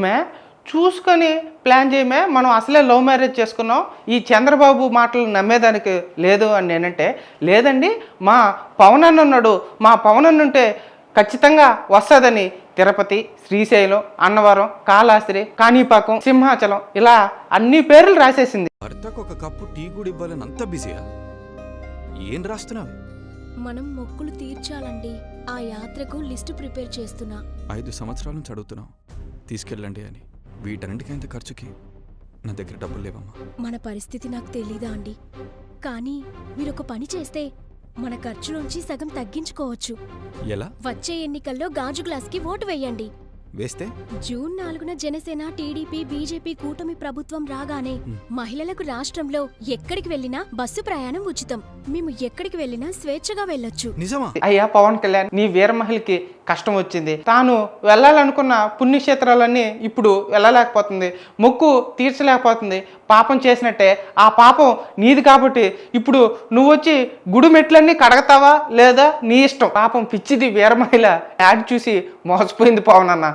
మే చూసుకొని ప్లాన్ చేయమే, మనం అసలే లవ్ మ్యారేజ్ చేసుకున్నాం, ఈ చంద్రబాబు మాటలు నమ్మేదానికి లేదు అని నేనంటే, లేదండి మా పవన్ అన్న ఉన్నాడు, మా పవన్ అన్న ఉంటే ఖచ్చితంగా వస్తుందని తిరుపతి, శ్రీశైలం, అన్నవరం, కాళహస్తి, కాణిపాకం, సింహాచలం ఇలా అన్ని పేర్లు రాసేసింది. భర్తకు ఒక కప్పు టీ కూడా ఇవ్వాలని అంత బిజీయా? ఏం రాస్తున్నావు? మనం మొక్కులు తీర్చాలండి. ఆ యాత్రకు లిస్టు ప్రిపేర్ చేస్తున్నా. 5 సంవత్సరాల నుంచి అడుగుతున్నావు తీసుకెళ్ళండి అని. వీటన్నిటికీ ఎంత ఖర్చుకి నా దగ్గర డబ్బులు లేవమ్మా. మన పరిస్థితి నాకు తెలీదా అండి, కానీ మీరొక పని చేస్తే మన ఖర్చులోంచి సగం తగ్గించుకోవచ్చు. ఎలా? వచ్చే ఎన్నికల్లో గాజు గ్లాస్కి ఓటు వేయండి. వేస్తే జూన్ 4న జనసేన, టీడీపీ, బీజేపీ కూటమి ప్రభుత్వం రాగానే మహిళలకు రాష్ట్రంలో ఎక్కడికి వెళ్లినా బస్సు ప్రయాణం ఉచితం. మేము ఎక్కడికి వెళ్లినా స్వేచ్ఛగా వెళ్ళొచ్చు. నిజమా? అయ్యా పవన్ కళ్యాణ్, నీ వీర మహిళకి కష్టం వచ్చింది, తాను వెళ్ళాలనుకున్న పుణ్యక్షేత్రాలన్నీ ఇప్పుడు వెళ్ళలేకపోతుంది, మొక్కు తీర్చలేకపోతుంది, పాపం చేసినట్టే. ఆ పాపం నీది కాబట్టి ఇప్పుడు నువ్వు వచ్చి గుడి మెట్లన్నీ కడగతావా లేదా నీ ఇష్టం. పాపం పిచ్చిది వీర మహిళ యాడ్ చూసి మోసపోయింది పవన్ అన్న.